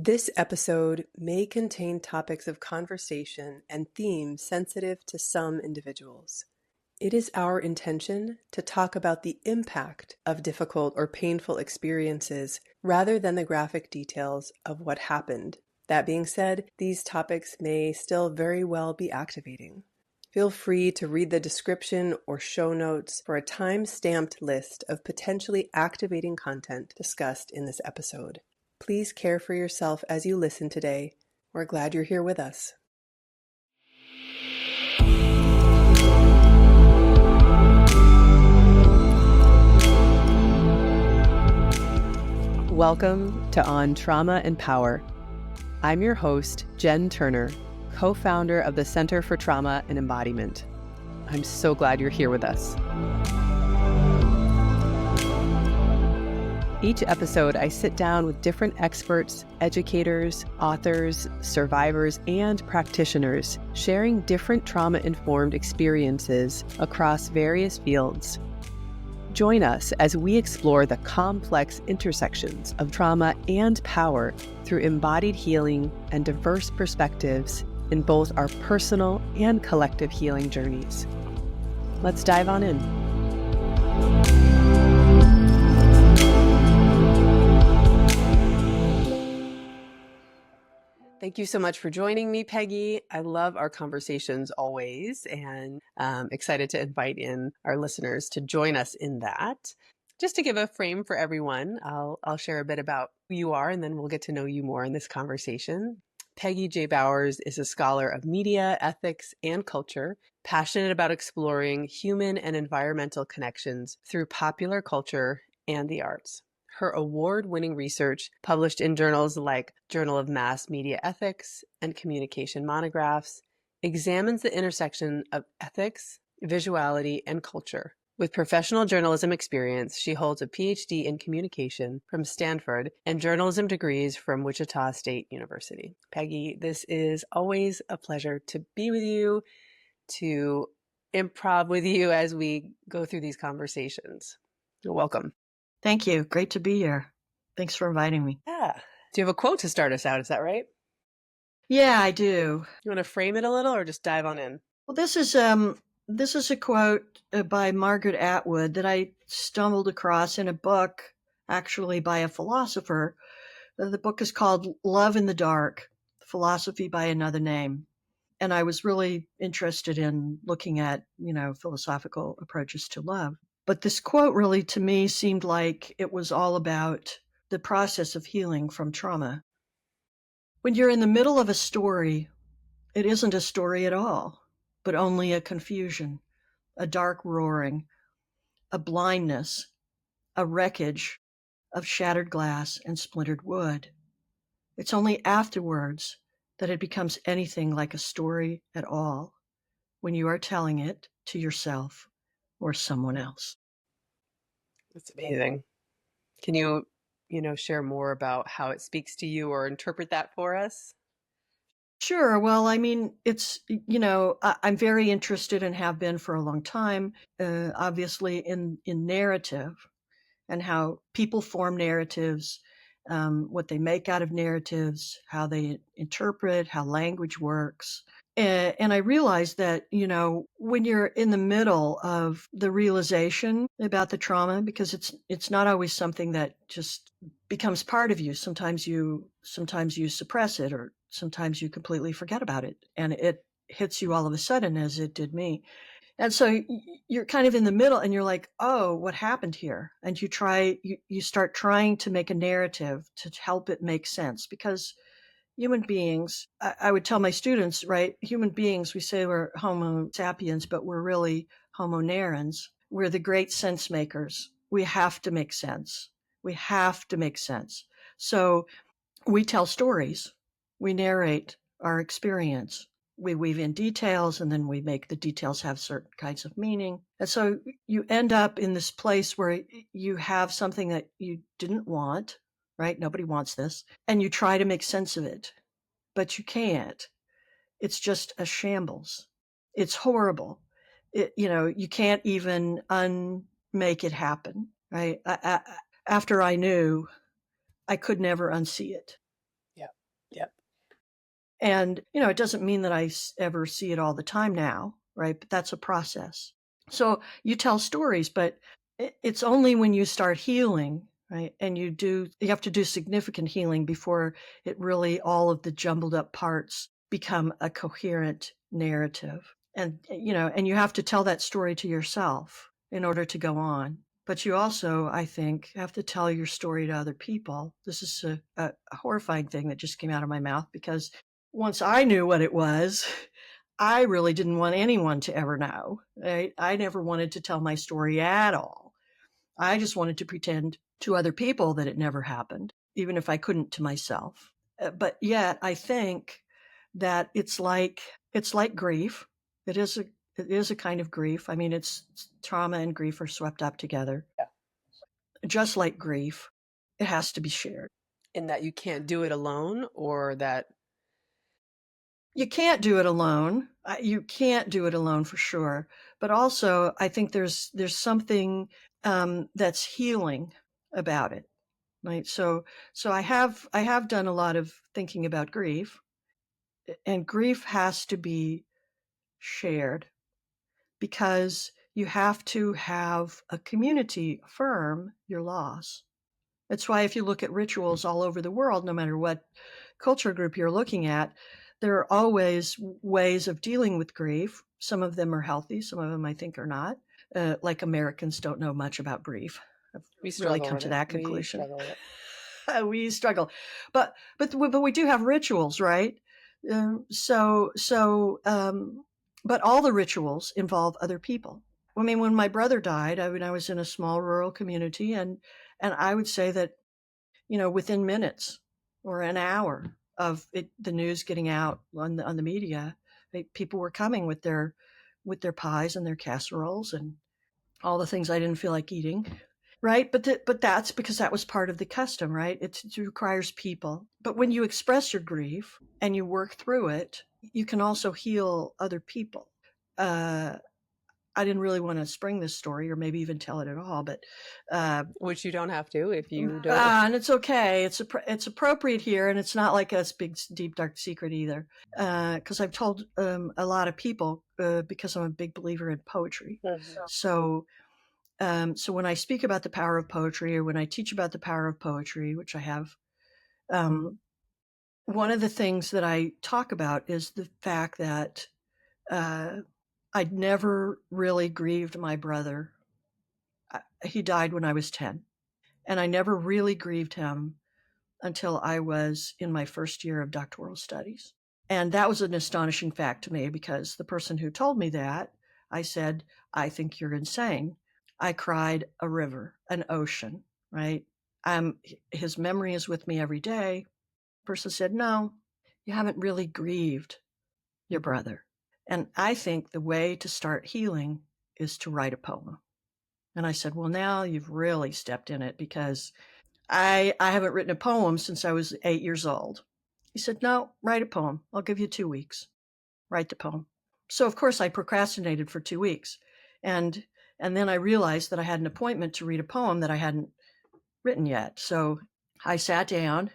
This episode may contain topics of conversation and themes sensitive to some individuals. It is our intention to talk about the impact of difficult or painful experiences rather than the graphic details of what happened. That being said, these topics may still very well be activating. Feel free to read the description or show notes for a time-stamped list of potentially activating content discussed in this episode. Please care for yourself as you listen today. We're glad you're here with us. Welcome to On Trauma and Power. I'm your host, Jenn Turner, co-founder of the Center for Trauma and Embodiment. I'm so glad you're here with us. Each episode, I sit down with different experts, educators, authors, survivors, and practitioners, sharing different trauma-informed experiences across various fields. Join us as we explore the complex intersections of trauma and power through embodied healing and diverse perspectives in both our personal and collective healing journeys. Let's dive on in. Thank you so much for joining me, Peggy. I love our conversations always, and excited to invite in our listeners to join us in that. Just to give a frame for everyone, I'll share a bit about who you are, and then we'll get to know you more in this conversation. Peggy J. Bowers is a scholar of media, ethics, and culture, passionate about exploring human and environmental connections through popular culture and the arts. Her award-winning research, published in journals like Journal of Mass Media Ethics and Communication Monographs, examines the intersection of ethics, visuality, and culture. With professional journalism experience, she holds a Ph.D. in communication from Stanford and journalism degrees from Wichita State University. Peggy, this is always a pleasure to be with you, to improv with you as we go through these conversations. You're welcome. Thank you. Great to be here. Thanks for inviting me. Yeah. Do you have a quote to start us out? Is that right? Yeah, I do. You want to frame it a little or just dive on in? Well, this is a quote by Margaret Atwood that I stumbled across in a book, actually by a philosopher. The book is called Love in the Dark, Philosophy by Another Name. And I was really interested in looking at, philosophical approaches to love. But this quote really, to me, seemed like it was all about the process of healing from trauma. When you're in the middle of a story, it isn't a story at all, but only a confusion, a dark roaring, a blindness, a wreckage of shattered glass and splintered wood. It's only afterwards that it becomes anything like a story at all, when you are telling it to yourself or someone else. That's amazing. Can you, share more about how it speaks to you or interpret that for us? Sure. Well, I mean, it's, I'm very interested and have been for a long time, obviously in narrative and how people form narratives, what they make out of narratives, how they interpret, how language works. And I realized that, when you're in the middle of the realization about the trauma, because it's not always something that just becomes part of you. Sometimes you suppress it, or sometimes you completely forget about it, and it hits you all of a sudden, as it did me. And so you're kind of in the middle and you're like, oh, what happened here? And you start trying to make a narrative to help it make sense, because human beings, I would tell my students, right? Human beings, we say we're Homo sapiens, but we're really Homo narrans. We're the great sense makers. We have to make sense. We have to make sense. So we tell stories. We narrate our experience. We weave in details, and then we make the details have certain kinds of meaning. And so you end up in this place where you have something that you didn't want, right? Nobody wants this. And you try to make sense of it, but you can't. It's just a shambles. It's horrible. You can't even unmake it happen, right? After I knew, I could never unsee it. Yeah. Yep. And, it doesn't mean that I ever see it all the time now, right? But that's a process. So you tell stories, but it's only when you start healing, right? And you have to do significant healing before it really, all of the jumbled up parts become a coherent narrative. And, and you have to tell that story to yourself in order to go on. But you also, I think, have to tell your story to other people. This is a horrifying thing that just came out of my mouth, because once I knew what it was, I really didn't want anyone to ever know. Right? I never wanted to tell my story at all. I just wanted to pretend to other people that it never happened, even if I couldn't to myself. But yet, I think that it's like grief. It is a kind of grief. I mean, it's trauma and grief are swept up together. Yeah. Just like grief, it has to be shared. In that you can't do it alone, or that you can't do it alone. You can't do it alone for sure. But also, I think there's something that's healing about it, right? So I have done a lot of thinking about grief, and grief has to be shared, because you have to have a community affirm your loss. That's why if you look at rituals all over the world, no matter what culture group you're looking at, there are always ways of dealing with grief. Some of them are healthy. Some of them, I think, are not. Like Americans don't know much about grief. I've we really struggle come with to it. that We conclusion. struggle with it. We struggle, but we do have rituals, right? But all the rituals involve other people. I mean, when my brother died, I was in a small rural community, and I would say that, within minutes or an hour of the news getting out on the media, people were coming with their pies and their casseroles and all the things I didn't feel like eating, right? But that's because that was part of the custom, right? It requires people. But when you express your grief and you work through it, you can also heal other people. I didn't really want to spring this story, or maybe even tell it at all, but Which you don't have to if you don't. and it's okay. It's appropriate here, and it's not like a big, deep, dark secret either. Because I've told a lot of people, because I'm a big believer in poetry. Mhm. So when I speak about the power of poetry, or when I teach about the power of poetry, which I have, one of the things that I talk about is the fact that I'd never really grieved my brother. He died when I was 10, and I never really grieved him until I was in my first year of doctoral studies. And that was an astonishing fact to me, because the person who told me that, I said, I think you're insane. I cried a river, an ocean, right? His memory is with me every day. The person said, no, you haven't really grieved your brother. And I think the way to start healing is to write a poem. And I said, well, now you've really stepped in it, because I haven't written a poem since I was 8 years old. He said, no, write a poem. I'll give you 2 weeks. Write the poem. So, of course, I procrastinated for 2 weeks. And then I realized that I had an appointment to read a poem that I hadn't written yet. So I sat down,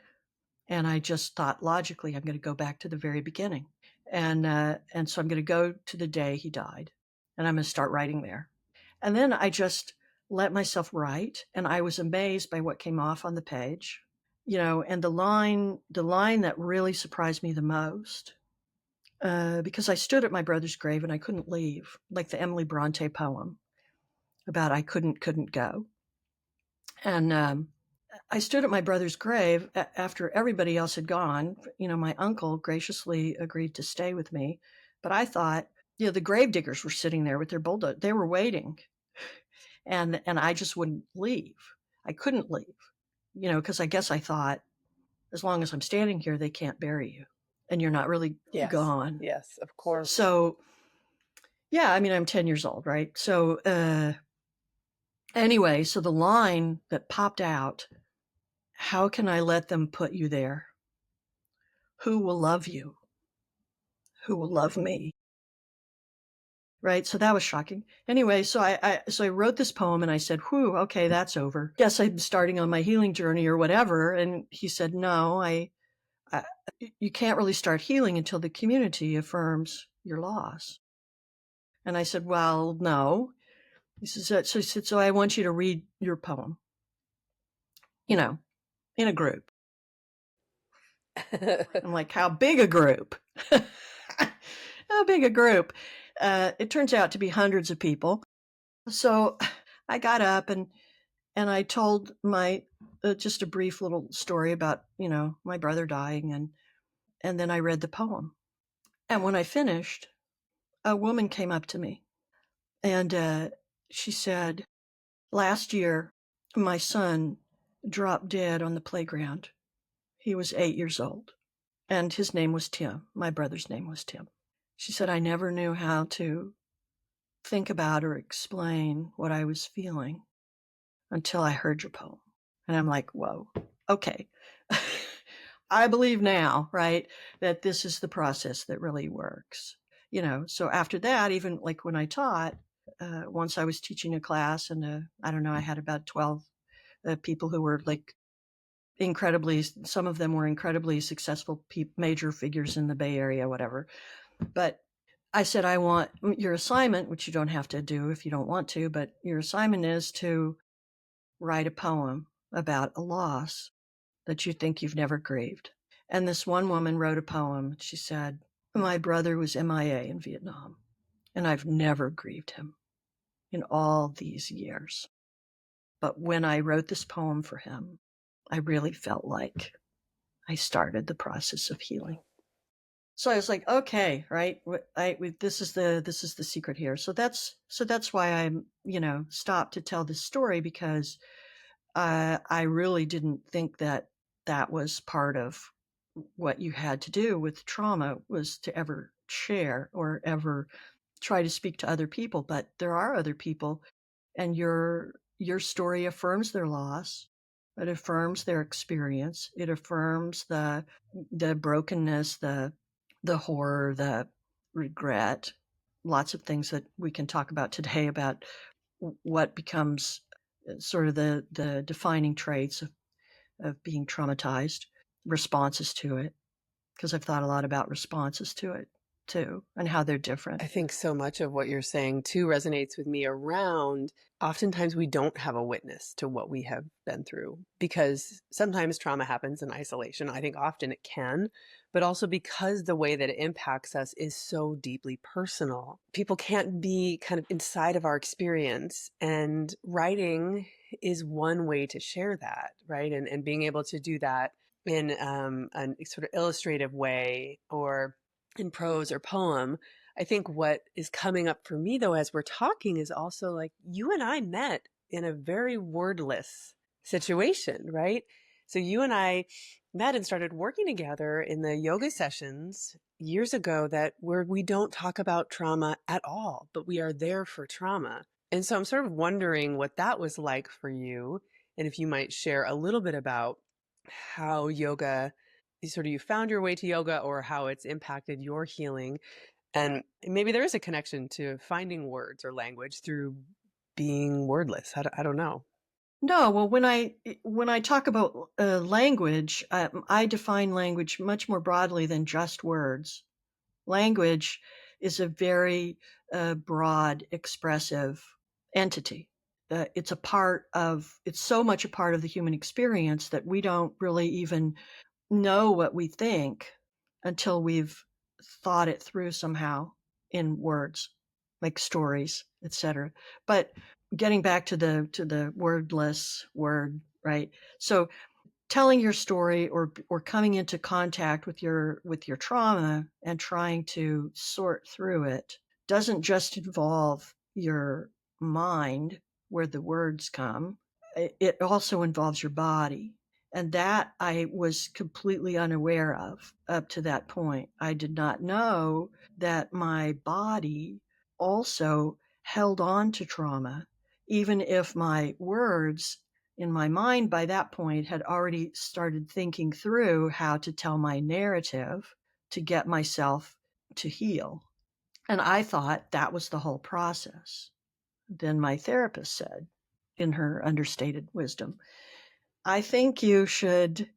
and I just thought logically, I'm going to go back to the very beginning. And so I'm going to go to the day he died, and I'm going to start writing there. And then I just let myself write, and I was amazed by what came off on the page. And the line that really surprised me the most, because I stood at my brother's grave and I couldn't leave, like the Emily Bronte poem about I couldn't go. And I stood at my brother's grave after everybody else had gone. My uncle graciously agreed to stay with me, but I thought, the grave diggers were sitting there with their bulldozer. They were waiting, and I just wouldn't leave. I couldn't leave, because I guess I thought, as long as I'm standing here, they can't bury you, and you're not really gone. Yes, of course. So, yeah, I mean, I'm 10 years old, right? So, anyway, so the line that popped out, how can I let them put you there? Who will love you? Who will love me? Right? So that was shocking. Anyway, so I wrote this poem, and I said, whew, okay, that's over. Guess I'm starting on my healing journey or whatever. And he said, no, You can't really start healing until the community affirms your loss. And I said, well, no. He said, so he said, so I want you to read your poem, in a group. I'm like, how big a group? How big a group? It turns out to be hundreds of people. So I got up and I told my just a brief little story about my brother dying, and then I read the poem. And when I finished, a woman came up to me and she said, "Last year, my son dropped dead on the playground. He was 8 years old, and his name was Tim. My brother's name was Tim." She said, "I never knew how to think about or explain what I was feeling until I heard your poem." And I'm like, whoa, okay. I believe now, right, that this is the process that really works. So after that, even like when I taught, once I was teaching a class, and I don't know, I had about 12 people who were like some of them were incredibly successful major figures in the Bay Area, whatever. But I said, I want your assignment, which you don't have to do if you don't want to, but your assignment is to write a poem about a loss that you think you've never grieved. And this one woman wrote a poem. She said, "My brother was MIA in Vietnam, and I've never grieved him in all these years. But when I wrote this poem for him, I really felt like I started the process of healing." So I was like, okay, right. This is the secret here. So that's why I'm, stopped to tell this story, because I really didn't think that that was part of what you had to do with trauma, was to ever share or ever try to speak to other people. But there are other people, and your story affirms their loss. It affirms their experience. It affirms the brokenness, the horror, the regret, lots of things that we can talk about today about what becomes sort of the defining traits of being traumatized, responses to it, because I've thought a lot about responses to it too, and how they're different. I think so much of what you're saying too resonates with me around oftentimes we don't have a witness to what we have been through, because sometimes trauma happens in isolation. I think often it can, but also because the way that it impacts us is so deeply personal. People can't be kind of inside of our experience, and writing is one way to share that, right? And being able to do that in a sort of illustrative way, or in prose or poem. I think what is coming up for me though, as we're talking, is also like you and I met in a very wordless situation, right? So you and I met and started working together in the yoga sessions years ago, that where we don't talk about trauma at all, but we are there for trauma. And so I'm sort of wondering what that was like for you, and if you might share a little bit about how yoga, sort of you found your way to yoga, or how it's impacted your healing. And maybe there is a connection to finding words or language through being wordless. I don't know. No, well, when I talk about language, I define language much more broadly than just words. Language is a very broad, expressive entity. It's so much a part of the human experience that we don't really even know what we think until we've thought it through somehow in words, like stories, etc. But getting back to the wordless word, right? So telling your story, or coming into contact with your trauma and trying to sort through it, doesn't just involve your mind, where the words come. It also involves your body, and that I was completely unaware of up to that point. I did not know that my body also held on to trauma, even if my words in my mind by that point had already started thinking through how to tell my narrative to get myself to heal. And I thought that was the whole process. Then my therapist said, in her understated wisdom, "I think you should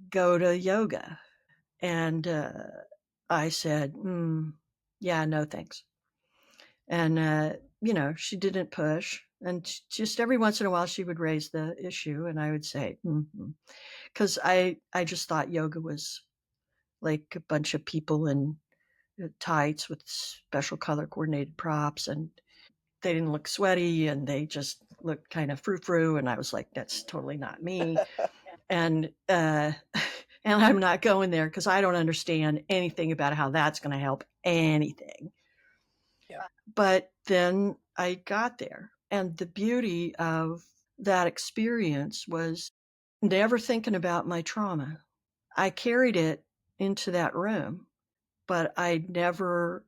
go to yoga." And I said, yeah, no thanks. And, she didn't push. And just every once in a while, she would raise the issue, and I would say, because I just thought yoga was like a bunch of people in tights with special color coordinated props, and they didn't look sweaty, and they just looked kind of frou-frou. And I was like, that's totally not me. And and I'm not going there because I don't understand anything about how that's going to help anything. Yeah. But then I got there, and the beauty of that experience was never thinking about my trauma. I carried it into that room, but I never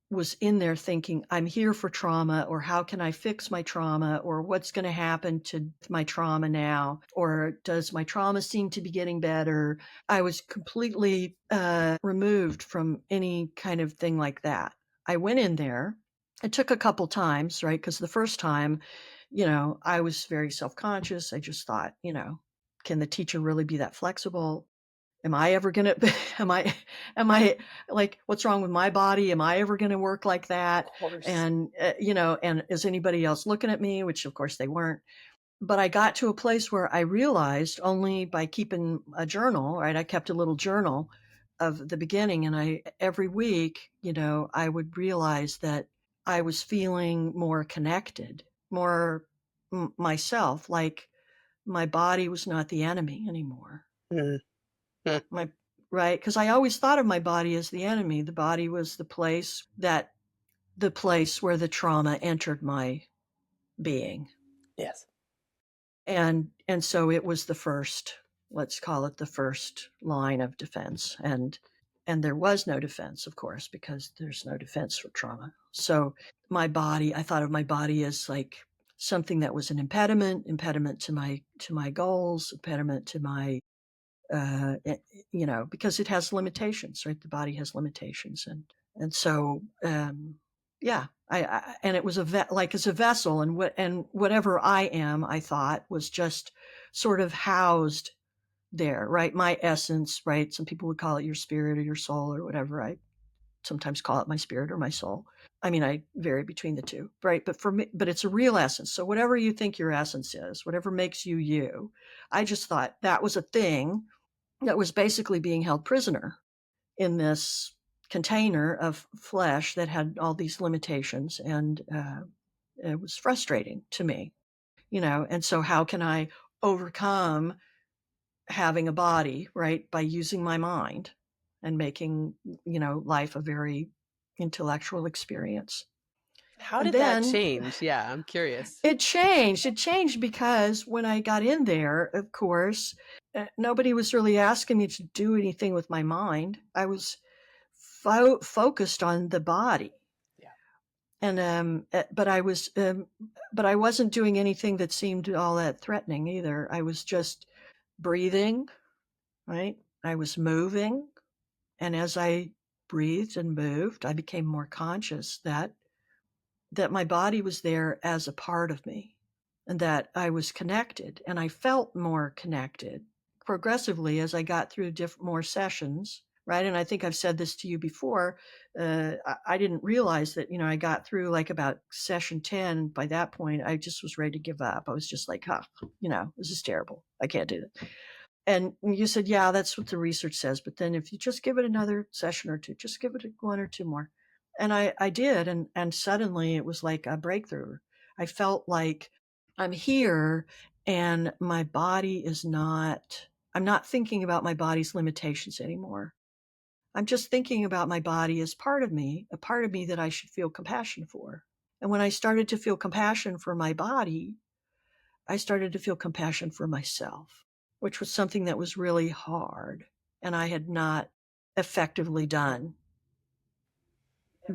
was in there thinking, I'm here for trauma, or how can I fix my trauma, or what's going to happen to my trauma now, or does my trauma seem to be getting better? I was completely removed from any kind of thing like that. I went in there. It took a couple times, right? Because the first time, I was very self-conscious. I just thought, can the teacher really be that flexible? Am I ever going to, am I like, what's wrong with my body? Am I ever going to work like that? Of course. And, and is anybody else looking at me? Which of course they weren't. But I got to a place where I realized only by keeping a journal, right? I kept a little journal of the beginning, and every week, I would realize that I was feeling more connected, more myself, like my body was not the enemy anymore. Mm. Mm. My Right, because I always thought of my body as the enemy. The body was the place where the trauma entered my being. Yes. And so it was the first, let's call it the first line of defense. And there was no defense, of course, because there's no defense for trauma. So I thought of my body as like something that was an impediment to my goals, impediment to my because it has limitations, right? The body has limitations, and so yeah, and it was like as a vessel, and whatever I am, I thought was just sort of housed there, right? My essence, right? Some people would call it your spirit or your soul or whatever. I sometimes call it my spirit or my soul. I mean, I vary between the two, right? But for me, but it's a real essence. So whatever you think your essence is, whatever makes you you, I just thought that was a thing that was basically being held prisoner in this container of flesh that had all these limitations. And it was frustrating to me, And so, how can I overcome having a body, right, by using my mind and making, life a very intellectual experience? How And did that then change? Yeah, I'm curious. it changed. It changed because when I got in there, of course, nobody was really asking me to do anything with my mind. I was focused on the body, Yeah. and but I wasn't doing anything that seemed all that threatening either. I was just breathing, right? I was moving, and as I breathed and moved, I became more conscious that my body was there as a part of me, and that I was connected, and I felt more connected progressively as I got through more sessions, right? And I think I've said this to you before. I didn't realize that, I got through like about session 10. By that point, I just was ready to give up. I was just like, this is terrible. I can't do it. And you said, yeah, that's what the research says. But then if you just give it another session or two, just give it one or two more. And I did. And suddenly it was like a breakthrough. I felt like I'm here, and my body I'm not thinking about my body's limitations anymore. I'm just thinking about my body as part of me, a part of me that I should feel compassion for. And when I started to feel compassion for my body, I started to feel compassion for myself, which was something that was really hard and I had not effectively done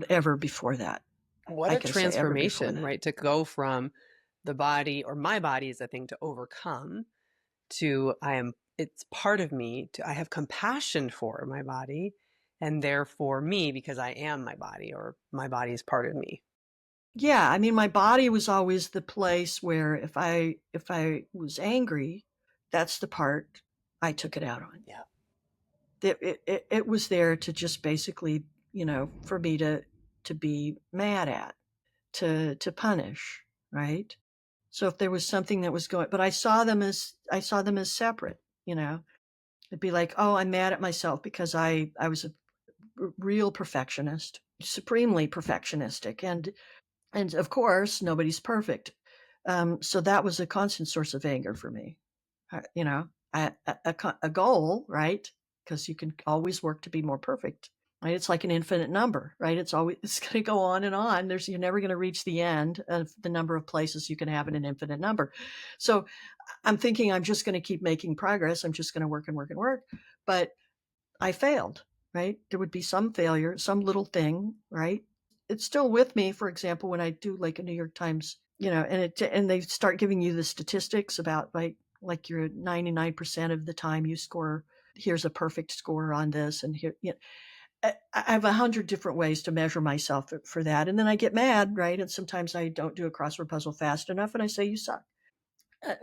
ever before that. What I a can say ever before transformation, that. right? To go from the body or my body is a thing to overcome to it's part of me, to I have compassion for my body and therefore me because I am my body or my body is part of me. Yeah, I mean, my body was always the place where if I was angry, that's the part I took it out on. Yeah. It was there to just basically, for me to be mad at, to punish, right? So if there was something that was going, but I saw them as separate, It'd be like, oh, I'm mad at myself because I was a real perfectionist, supremely perfectionistic, and of course nobody's perfect. So that was a constant source of anger for me. You know, a goal, right? Because you can always work to be more perfect. Right? It's like an infinite number, right? It's going to go on and on. You're never going to reach the end of the number of places you can have in an infinite number. So I'm thinking I'm just going to keep making progress. I'm just going to work and work and work. But I failed, right? There would be some failure, some little thing, right? It's still with me, for example, when I do like a New York Times, and they start giving you the statistics about like you're 99% of the time you score, here's a perfect score on this, and here, I have 100 different ways to measure myself for that. And then I get mad, right? And sometimes I don't do a crossword puzzle fast enough and I say, you suck.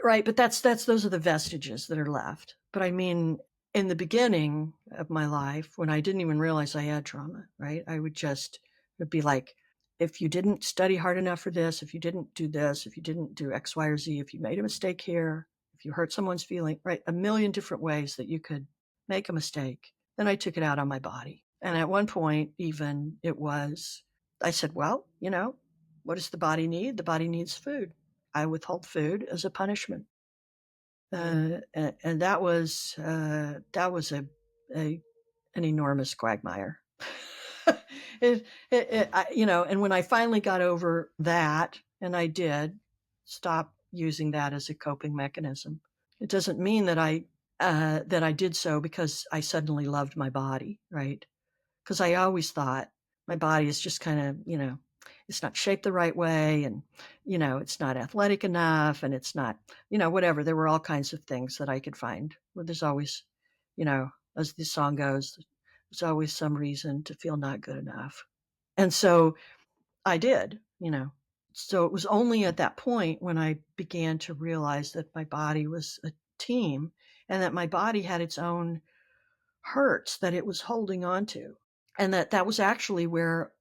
Right, but those are the vestiges that are left. But I mean, in the beginning of my life, when I didn't even realize I had trauma, right? It'd be like, if you didn't study hard enough for this, if you didn't do this, if you didn't do X, Y, or Z, if you made a mistake here, if you hurt someone's feeling, right? A million different ways that you could make a mistake. Then I took it out on my body. And at one point, even I said, well, what does the body need? The body needs food. I withhold food as a punishment. And that was a an enormous quagmire. And when I finally got over that, and I did stop using that as a coping mechanism, it doesn't mean that I did so because I suddenly loved my body, right? Because I always thought my body is just kind of, it's not shaped the right way, and it's not athletic enough, and it's not, whatever. There were all kinds of things that I could find. Well, there's always, as the song goes, there's always some reason to feel not good enough. And so I did. So it was only at that point when I began to realize that my body was a team, and that my body had its own hurts that it was holding on to, and that was actually where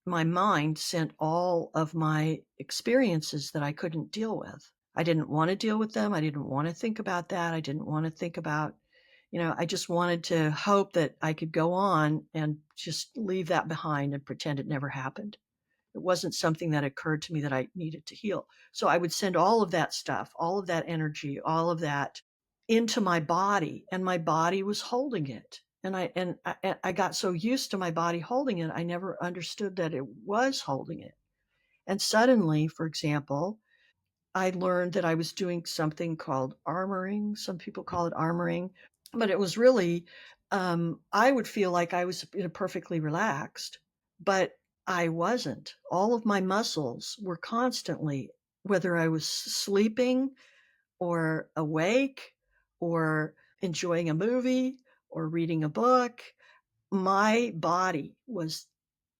my mind sent all of my experiences that I couldn't deal with. I didn't want to deal with them. I didn't want to think about that. I didn't want to think about, I just wanted to hope that I could go on and just leave that behind and pretend it never happened. It wasn't something that occurred to me that I needed to heal. So I would send all of that stuff, all of that energy, all of that into my body, and my body was holding it. And I got so used to my body holding it, I never understood that it was holding it. And suddenly, for example, I learned that I was doing something called armoring. Some people call it armoring, but it was really, I would feel like I was perfectly relaxed, but I wasn't. All of my muscles were constantly, whether I was sleeping or awake or enjoying a movie or reading a book, my body was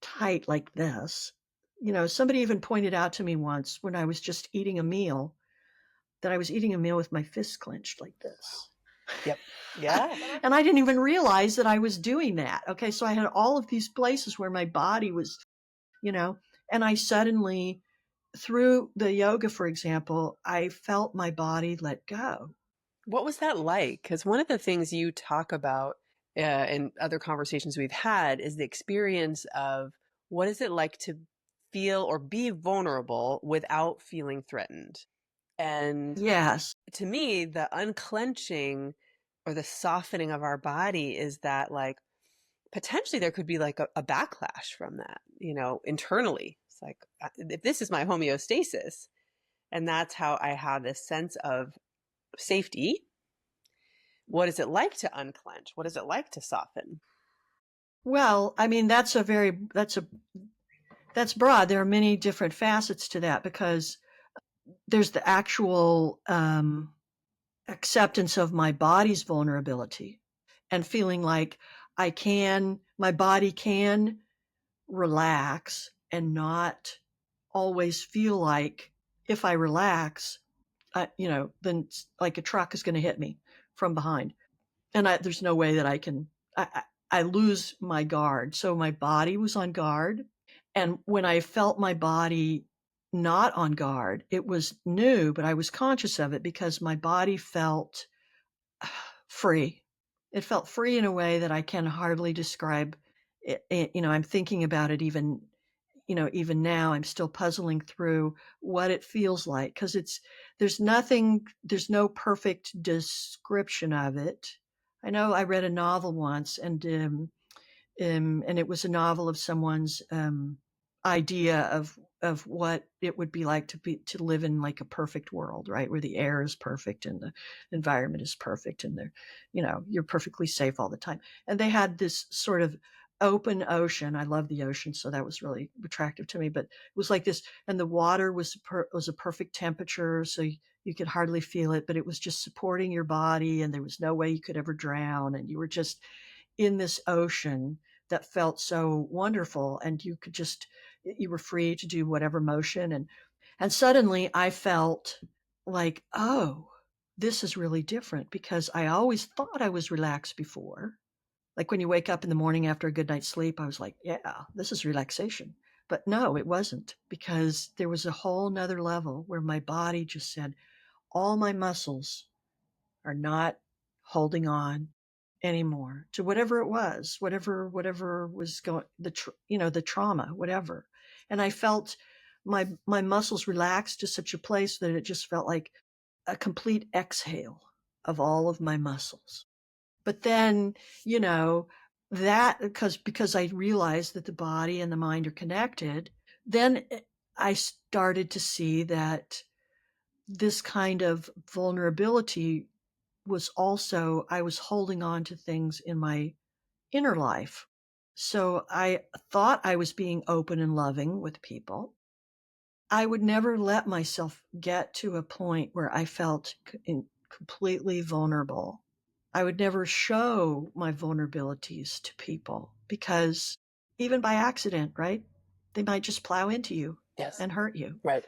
tight like this. Somebody even pointed out to me once when I was just eating a meal that I was eating a meal with my fists clenched like this. Yep. Yeah. And I didn't even realize that I was doing that. Okay. So I had all of these places where my body was, and I suddenly, through the yoga, for example, I felt my body let go. What was that like? Because one of the things you talk about in other conversations we've had is the experience of what is it like to feel or be vulnerable without feeling threatened. And Yes. to me, the unclenching or the softening of our body is that, like, potentially there could be like a backlash from that, internally. It's like, if this is my homeostasis, and that's how I have this sense of safety, what is it like to unclench? What is it like to soften? Well, I mean, that's broad. There are many different facets to that, because there's the actual acceptance of my body's vulnerability, and feeling like my body can relax and not always feel like, if I relax, then like a truck is going to hit me from behind, and there's no way that I can I lose my guard. So my body was on guard. And when I felt my body not on guard, it was new, but I was conscious of it because my body felt free. It felt free in a way that I can hardly describe. I'm thinking about it even now. I'm still puzzling through what it feels like because there's no perfect description of it. I know I read a novel once, and it was a novel of someone's idea of what it would be like to live in like a perfect world, right, where the air is perfect and the environment is perfect and you're perfectly safe all the time. And they had this sort of open ocean. I love the ocean, so that was really attractive to me. But it was like this, and the water was a perfect temperature, so you could hardly feel it, but it was just supporting your body, and there was no way you could ever drown, and you were just in this ocean that felt so wonderful, and you were free to do whatever motion. And suddenly I felt like, oh, this is really different, because I always thought I was relaxed before. Like when you wake up in the morning after a good night's sleep, I was like, yeah, this is relaxation. But no, it wasn't, because there was a whole nother level where my body just said, all my muscles are not holding on anymore to whatever it was, whatever was going, the trauma, whatever. And I felt my muscles relaxed to such a place that it just felt like a complete exhale of all of my muscles. But then, you know, that because I realized that the body and the mind are connected, then I started to see that this kind of vulnerability was also, I was holding on to things in my inner life. So I thought I was being open and loving with people. I would never let myself get to a point where I felt completely vulnerable. I would never show my vulnerabilities to people, because even by accident, right? They might just plow into you Yes. and hurt you. Right.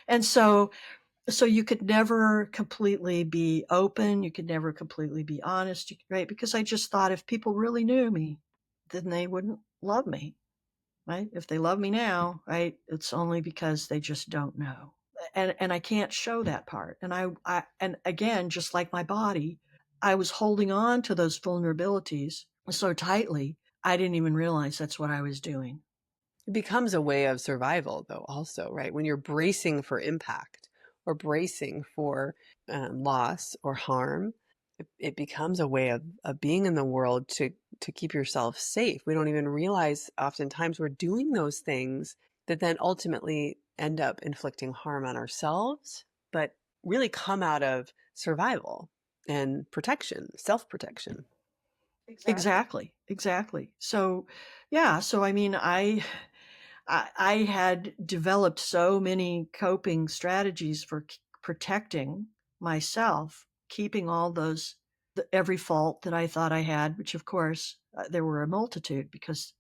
And so you could never completely be open. You could never completely be honest, right? Because I just thought if people really knew me, then they wouldn't love me, right? If they love me now, right, it's only because they just don't know. And I can't show that part. And again, just like my body, I was holding on to those vulnerabilities so tightly, I didn't even realize that's what I was doing. It becomes a way of survival, though, also, right? When you're bracing for impact or bracing for loss or harm, it becomes a way of being in the world to keep yourself safe. We don't even realize oftentimes we're doing those things that then ultimately end up inflicting harm on ourselves, but really come out of survival and protection, self-protection. Exactly. So, yeah. So, I mean, I had developed so many coping strategies for protecting myself, keeping all every fault that I thought I had, which of course there were a multitude, because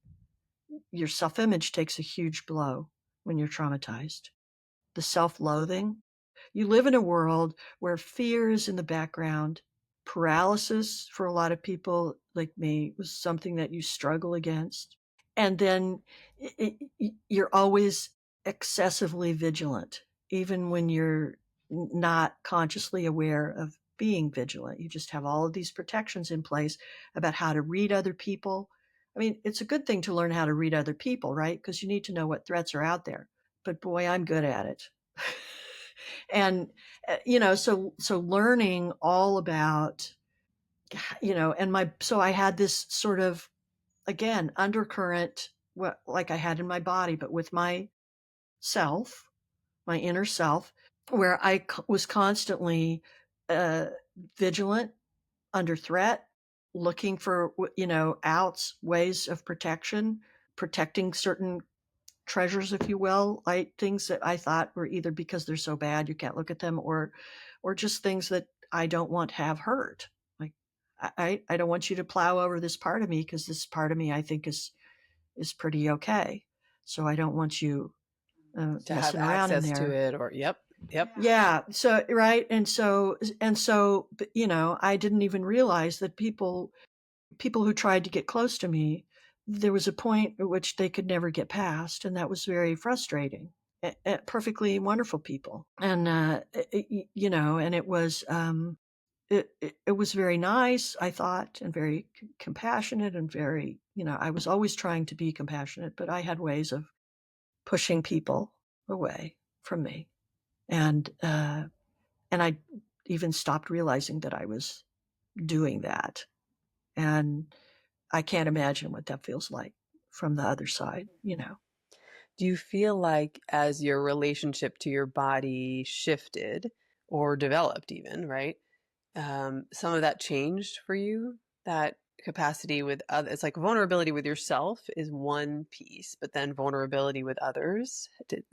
your self image takes a huge blow when you're traumatized. The self loathing. You live in a world where fear is in the background. Paralysis, for a lot of people like me, was something that you struggle against. And then you're always excessively vigilant, even when you're not consciously aware of being vigilant. You just have all of these protections in place about how to read other people. I mean, it's a good thing to learn how to read other people, right? Because you need to know what threats are out there. But boy, I'm good at it. And so learning all about, so I had this sort of, again, undercurrent, what like I had in my body, but with my self, my inner self, where I was constantly uh, vigilant, under threat, looking for outs, ways of protection, protecting certain treasures, if you will, like things that I thought were either because they're so bad you can't look at them, or just things that I don't want to have hurt. Like I don't want you to plow over this part of me, because this part of me I think is pretty okay. So I don't want you To have messing around in access to there. it, or yep, yep. Yeah. So right, and so I didn't even realize that people people who tried to get close to me, there was a point at which they could never get past, and that was very frustrating. Perfectly wonderful people, and and it was it was very nice, I thought, and very compassionate, and very, I was always trying to be compassionate, but I had ways of pushing people away from me, and I even stopped realizing that I was doing that, and I can't imagine what that feels like from the other side. Do you feel like as your relationship to your body shifted or developed even, right? Some of that changed for you? That capacity with others, it's like vulnerability with yourself is one piece, but then vulnerability with others.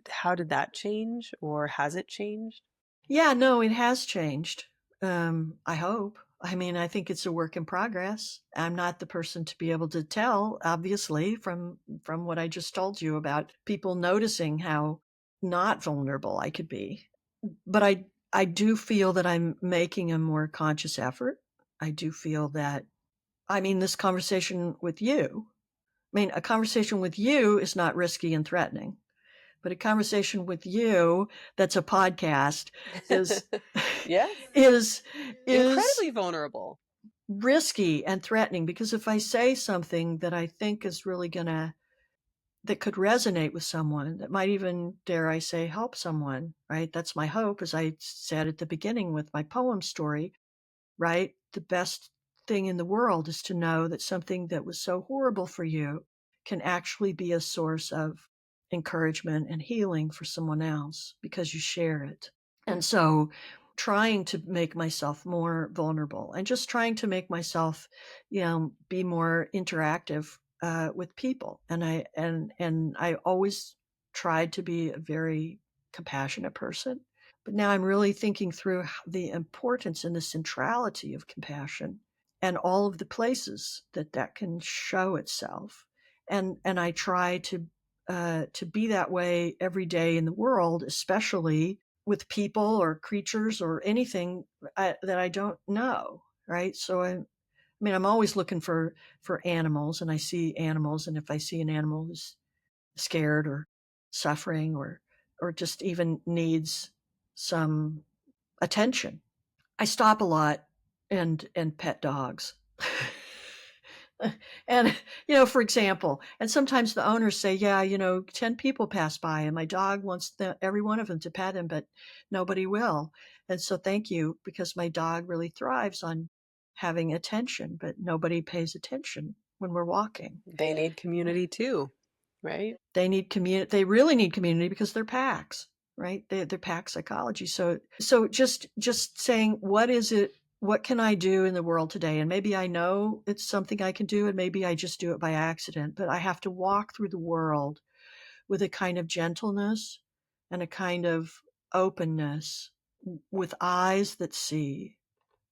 How did that change, or has it changed? Yeah, no, it has changed. I hope. I mean, I think it's a work in progress. I'm not the person to be able to tell, obviously, from what I just told you about people noticing how not vulnerable I could be. But I do feel that I'm making a more conscious effort. I do feel that, I mean, this conversation with you, I mean, a conversation with you is not risky and threatening, but a conversation with you that's a podcast is Yes, is is incredibly vulnerable. risky and threatening, because if I say something that I think is really that could resonate with someone, that might even, dare I say, help someone, right? That's my hope, as I said at the beginning with my poem story, right? The best thing in the world is to know that something that was so horrible for you can actually be a source of encouragement and healing for someone else because you share it. And so trying to make myself more vulnerable and just trying to make myself, be more interactive with people. And I always tried to be a very compassionate person. But now I'm really thinking through the importance and the centrality of compassion and all of the places that can show itself. And I try to be that way every day in the world, especially with people or creatures or anything that I don't know. Right. So I mean, I'm always looking for animals, and I see animals. And if I see an animal who's scared or suffering or just even needs some attention, I stop a lot and pet dogs. And, for example, and sometimes the owners say, yeah, 10 people pass by and my dog wants every one of them to pet him, but nobody will. And so thank you, because my dog really thrives on having attention, but nobody pays attention when we're walking. They need community too, right? They need community. They really need community because they're packs, right? They're pack psychology. So just saying, what is it? What can I do in the world today? And maybe I know it's something I can do, and maybe I just do it by accident. But I have to walk through the world with a kind of gentleness and a kind of openness, with eyes that see,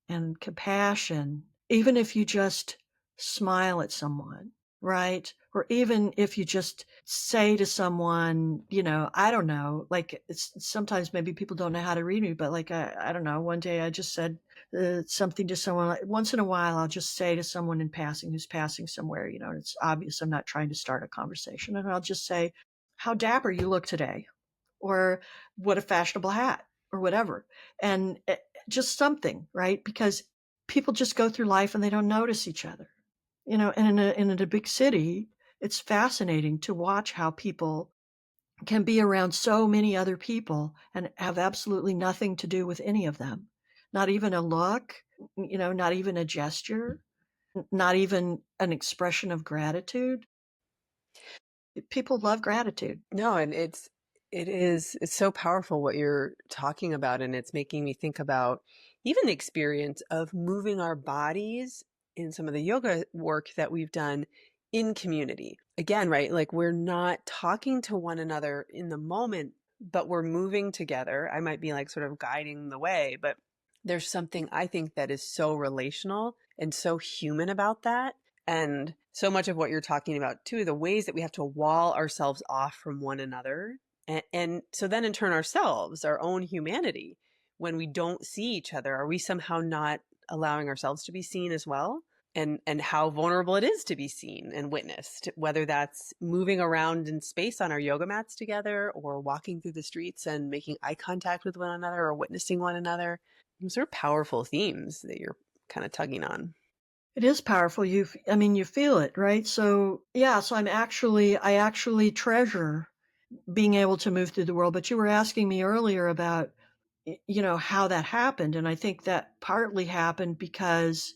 and compassion, even if you just smile at someone, right? Or even if you just say to someone, I don't know, like it's sometimes maybe people don't know how to read me, but like, I don't know, one day I just said something to someone. Like, once in a while, I'll just say to someone in passing who's passing somewhere, and it's obvious I'm not trying to start a conversation. And I'll just say, how dapper you look today, or what a fashionable hat, or whatever. And just something, right? Because people just go through life and they don't notice each other, and in a big city, it's fascinating to watch how people can be around so many other people and have absolutely nothing to do with any of them. Not even a look, not even a gesture, not even an expression of gratitude. People love gratitude. No, and it's so powerful what you're talking about, and it's making me think about even the experience of moving our bodies in some of the yoga work that we've done in community. Again, right? Like we're not talking to one another in the moment, but we're moving together. I might be like sort of guiding the way, but there's something I think that is so relational and so human about that. And so much of what you're talking about too, the ways that we have to wall ourselves off from one another. And so then in turn ourselves, our own humanity, when we don't see each other, are we somehow not allowing ourselves to be seen as well? and how vulnerable it is to be seen and witnessed, whether that's moving around in space on our yoga mats together or walking through the streets and making eye contact with one another or witnessing one another. Those are powerful themes that you're kind of tugging on. It is powerful. I mean, you feel it, right? So yeah, so I actually treasure being able to move through the world. But you were asking me earlier about, how that happened. And I think that partly happened because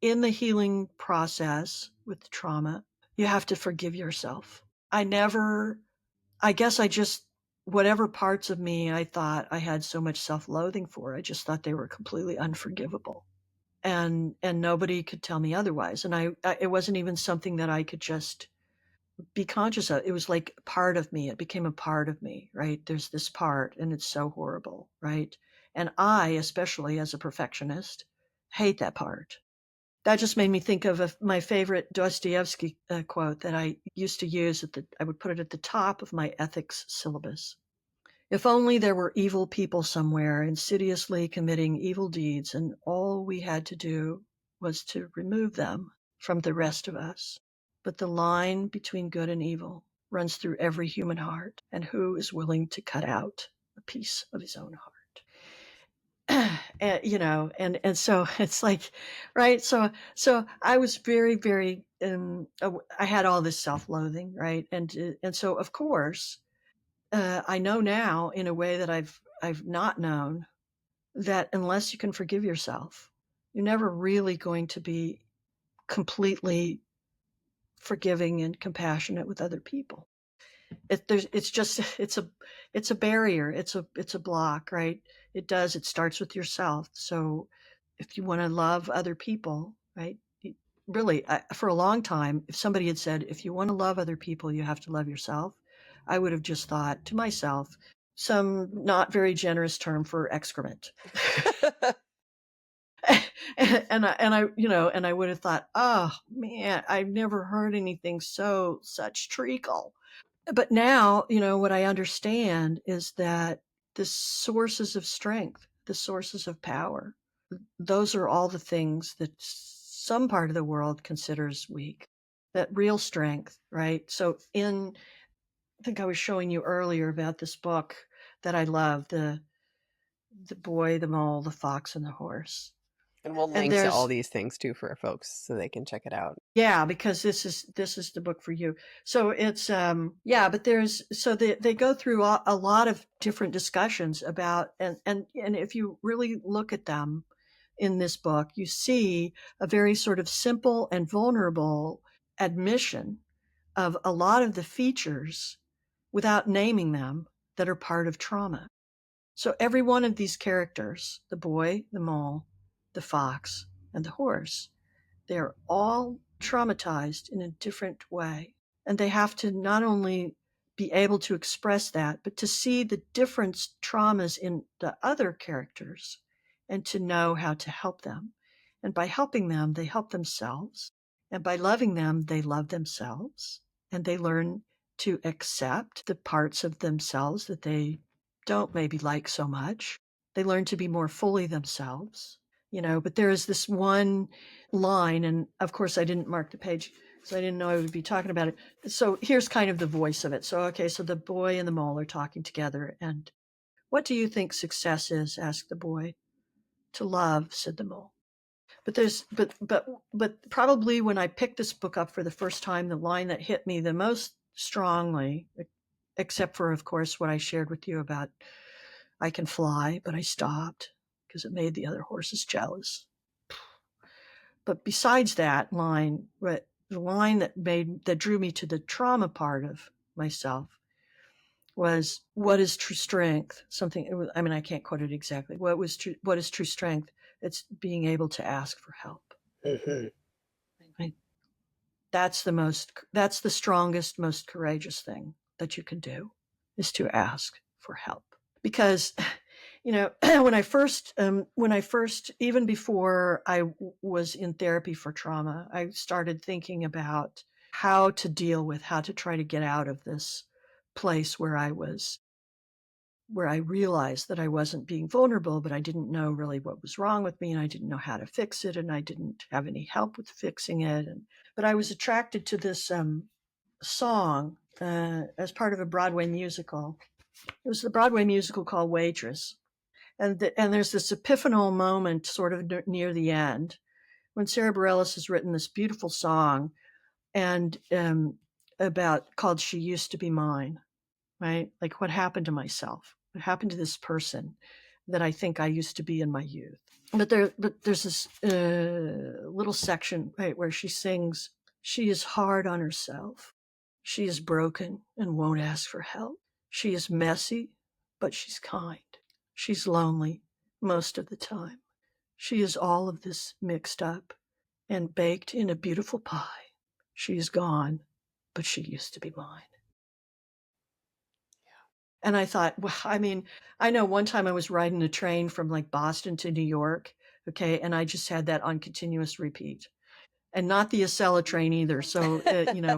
in the healing process with trauma, you have to forgive yourself. I guess I just, whatever parts of me I thought I had so much self-loathing for, I just thought they were completely unforgivable. And nobody could tell me otherwise. And it wasn't even something that I could just be conscious of. It was like part of me. It became a part of me, right? There's this part and it's so horrible, right? And I, especially as a perfectionist, hate that part. That just made me think of my favorite Dostoevsky quote that I used to use I would put it at the top of my ethics syllabus. If only there were evil people somewhere insidiously committing evil deeds, and all we had to do was to remove them from the rest of us. But the line between good and evil runs through every human heart, and who is willing to cut out a piece of his own heart? And so it's like, right? So I was very, very, I had all this self-loathing, right? And so of course, I know now in a way that I've not known, that unless you can forgive yourself, you're never really going to be completely forgiving and compassionate with other people. It's a barrier. It's a block, right? It starts with yourself. So if you want to love other people, right? Really, for a long time, if somebody had said, if you want to love other people, you have to love yourself, I would have just thought to myself, some not very generous term for excrement. And I would have thought, oh man, I've never heard anything such treacle. But now, what I understand is that the sources of strength, the sources of power, those are all the things that some part of the world considers weak. That real strength, right? So I think I was showing you earlier about this book that I love, the boy, the mole, the fox, and the horse. And we'll And link to all there's these things too for folks so they can check it out. Yeah, because this is the book for you. So it's but they go through a lot of different discussions about, and if you really look at them in this book, you see a very sort of simple and vulnerable admission of a lot of the features without naming them that are part of trauma. So every one of these characters, the boy, the mole, the fox, and the horse, they're all traumatized in a different way. And they have to not only be able to express that, but to see the different traumas in the other characters and to know how to help them. And by helping them, they help themselves. And by loving them, they love themselves. And they learn to accept the parts of themselves that they don't maybe like so much. They learn to be more fully themselves, but there is this one line, and of course I didn't mark the page, so I didn't know I would be talking about it. So here's kind of the voice of it. So, okay, so the boy and the mole are talking together, and what do you think success is? Asked the boy. To love, said the mole. But probably when I picked this book up for the first time, the line that hit me the most strongly, except for, of course, what I shared with you about I can fly, but I stopped because it made the other horses jealous. But besides that line, the line that drew me to the trauma part of myself was, what is true strength? I can't quote it exactly. What is true strength? It's being able to ask for help. Mm-hmm. Right? That's the strongest, most courageous thing that you can do, is to ask for help. Because when I first, even before I was in therapy for trauma, I started thinking about how to try to get out of this place where I was where I realized that I wasn't being vulnerable, but I didn't know really what was wrong with me, and I didn't know how to fix it, and I didn't have any help with fixing it. But I was attracted to this song as part of a Broadway musical. It was the Broadway musical called Waitress. And there's this epiphanal moment sort of near the end when Sarah Bareilles has written this beautiful song and called She Used to Be Mine, right? Like, what happened to myself? What happened to this person that I think I used to be in my youth? But there's this little section, right, where she sings, she is hard on herself. She is broken and won't ask for help. She is messy, but she's kind. She's lonely most of the time. She is all of this mixed up and baked in a beautiful pie. She is gone, but she used to be mine. And I thought, well, I mean, I know one time I was riding a train from like Boston to New York, okay, and I just had that on continuous repeat. And not the Acela train either. So,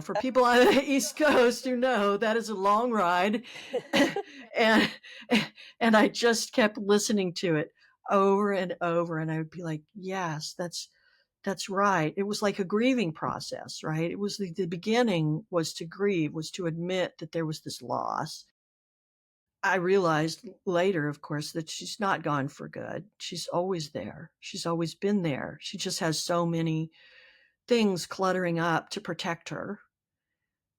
for people on the East Coast who know, that is a long ride. and and I just kept listening to it over and over. And I would be like, yes, that's right. It was like a grieving process, right? It was the beginning was to grieve, was to admit that there was this loss. I realized later, of course, that she's not gone for good. She's always there. She's always been there. She just has so many things cluttering up to protect her,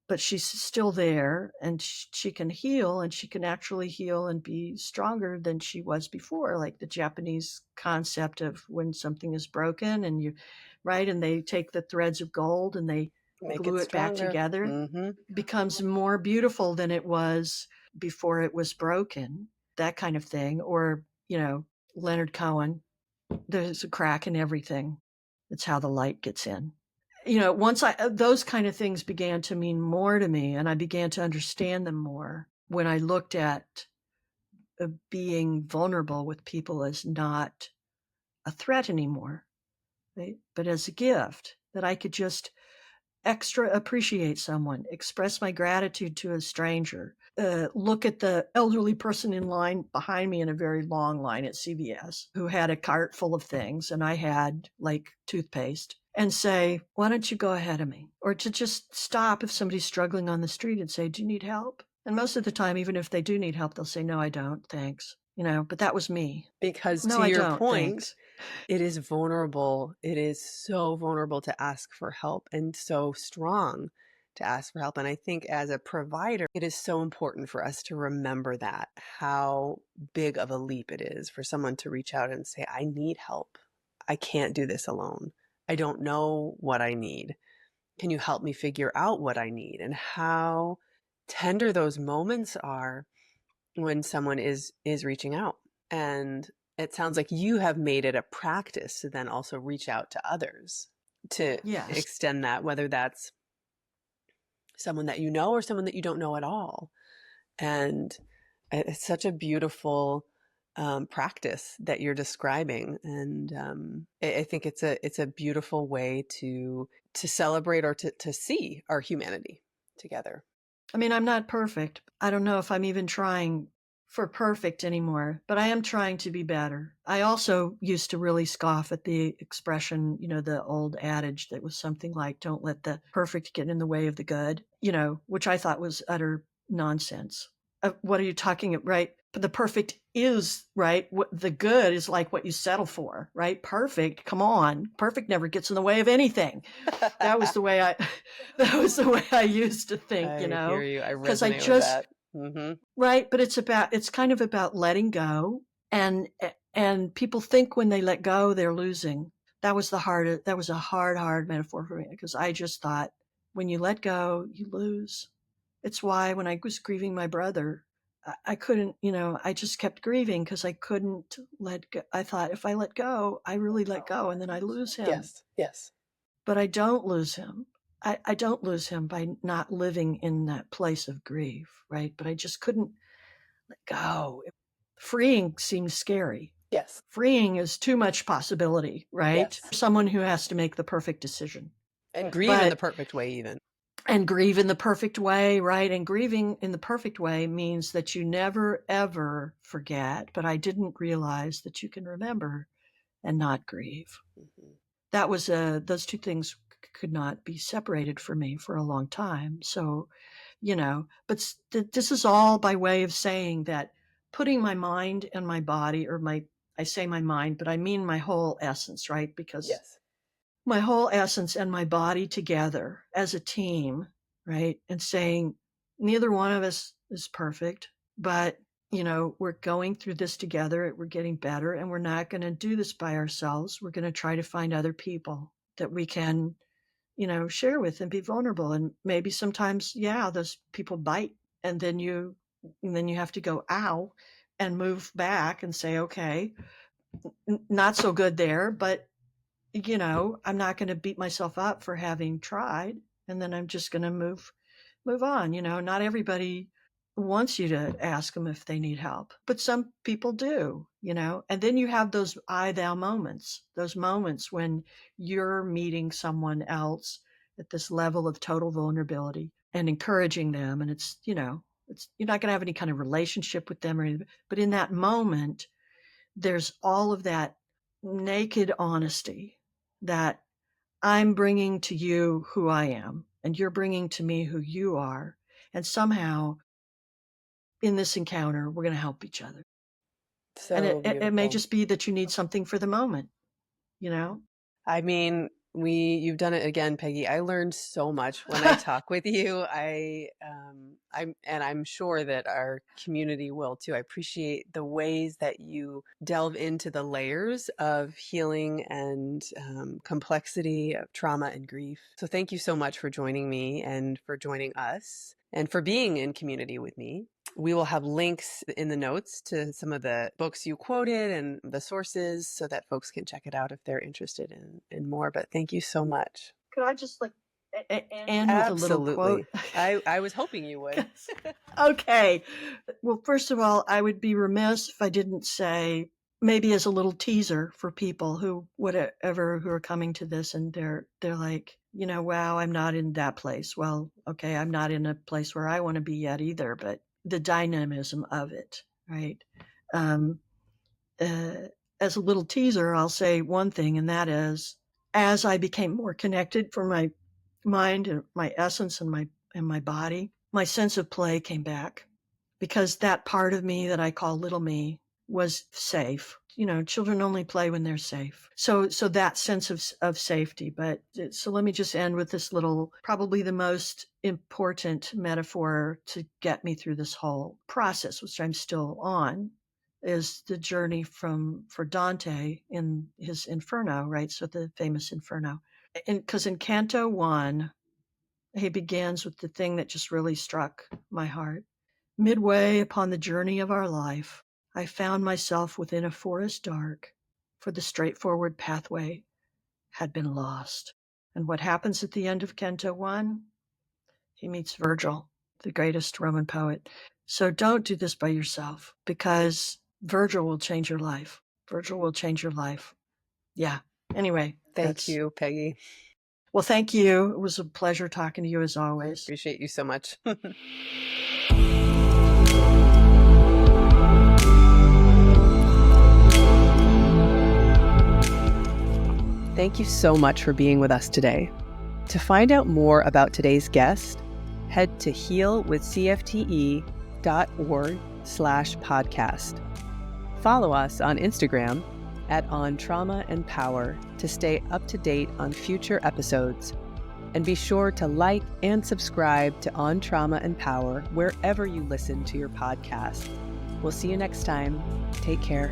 but she's still there, and she can heal, and she can actually heal and be stronger than she was before. Like the Japanese concept of when something is broken and right, and they take the threads of gold and they Make glue it it back stronger. together, Mm-hmm. becomes more beautiful than it was before it was broken, that kind of thing. Or, Leonard Cohen, there's a crack in everything. It's how the light gets in. Once those kind of things began to mean more to me, and I began to understand them more when I looked at being vulnerable with people as not a threat anymore, right? But as a gift, that I could just extra appreciate someone, express my gratitude to a stranger, look at the elderly person in line behind me in a very long line at CVS who had a cart full of things and I had like toothpaste, and say, why don't you go ahead of me? Or to just stop if somebody's struggling on the street and say, do you need help? And most of the time, even if they do need help, they'll say, no, I don't, thanks. But that was me. Because No, to I your don't, point, thanks. it is vulnerable. It is so vulnerable to ask for help and so strong to ask for help. And I think as a provider, it is so important for us to remember that, how big of a leap it is for someone to reach out and say, I need help. I can't do this alone. I don't know what I need. Can you help me figure out what I need? And how tender those moments are when someone is reaching out. And it sounds like you have made it a practice to then also reach out to others to Yes. extend that, whether that's someone that you know or someone that you don't know at all. And it's such a beautiful practice that you're describing, and I think it's a beautiful way to celebrate or to see our humanity together. I mean, I'm not perfect. I don't know if I'm even trying for perfect anymore, but I am trying to be better. I also used to really scoff at the expression, the old adage that was something like, don't let the perfect get in the way of the good, which I thought was utter nonsense. What are you talking about, right? But the perfect is, right? What the good is like what you settle for, right? Perfect, come on. Perfect never gets in the way of anything. That was the way I used to think, I hear you. I because I resonate with just, that. Mm-hmm. right. But it's kind of about letting go, and people think when they let go, they're losing. That was a hard metaphor for me, because I just thought when you let go, you lose. It's why when I was grieving my brother, I couldn't, I just kept grieving because I couldn't let go. I thought if I let go, I really let go, and then I lose him. Yes, yes. But I don't lose him. I don't lose him by not living in that place of grief, right? But I just couldn't let go. Freeing seemed scary. Yes. Freeing is too much possibility, right? Yes. Someone who has to make the perfect decision. And grieve in the But perfect way, even. and grieve in the perfect way, right? And grieving in the perfect way means that you never, ever forget, but I didn't realize that you can remember and not grieve. Mm-hmm. That was those two things could not be separated for me for a long time. So, but this is all by way of saying that putting my mind and my body, I say my mind, but I mean my whole essence, right? Because Yes. my whole essence and my body together as a team, right? And saying neither one of us is perfect, but we're going through this together. We're getting better, and we're not going to do this by ourselves. We're going to try to find other people that we can, share with and be vulnerable. And maybe sometimes, those people bite, and then you have to go, ow, and move back and say, okay, not so good there, but I'm not going to beat myself up for having tried, and then I'm just going to move on. Not everybody wants you to ask them if they need help, but some people do, and then you have those I thou moments, those moments when you're meeting someone else at this level of total vulnerability and encouraging them. And it's, you're not going to have any kind of relationship with them or anything, but in that moment, there's all of that naked honesty that I'm bringing to you who I am, and you're bringing to me who you are. And somehow in this encounter, we're going to help each other. And So it may beautiful. just be that you need something for the moment, I mean, you've done it again, Peggy. I learned so much when I talk with you. I'm sure that our community will too. I appreciate the ways that you delve into the layers of healing and complexity of trauma and grief. So thank you so much for joining me and for joining us and for being in community with me. We will have links in the notes to some of the books you quoted and the sources so that folks can check it out if they're interested in more. But thank you so much. Could I just end with a little quote? Absolutely. I was hoping you would. Okay. Well, first of all, I would be remiss if I didn't say, maybe as a little teaser for people who are coming to this and they're like, wow, I'm not in that place. Well, okay, I'm not in a place where I want to be yet either, but the dynamism of it, right? As a little teaser, I'll say one thing, and that is, as I became more connected for my mind and my essence and my body, my sense of play came back, because that part of me that I call little me was safe. Children only play when they're safe. So that sense of safety. But so let me just end with this little, probably the most important metaphor to get me through this whole process, which I'm still on, is the journey for Dante in his Inferno, right? So the famous Inferno. Because in Canto 1, he begins with the thing that just really struck my heart. Midway upon the journey of our life, I found myself within a forest dark, for the straightforward pathway had been lost. And what happens at the end of Canto 1? He meets Virgil, the greatest Roman poet. So don't do this by yourself, because Virgil will change your life. Virgil will change your life. Yeah. Anyway. Thank you, Peggy. Well, thank you. It was a pleasure talking to you as always. Appreciate you so much. Thank you so much for being with us today. To find out more about today's guest, head to healwithcfte.org/podcast. Follow us on Instagram @OnTraumaAndPower to stay up to date on future episodes. And be sure to like and subscribe to On Trauma and Power wherever you listen to your podcast. We'll see you next time. Take care.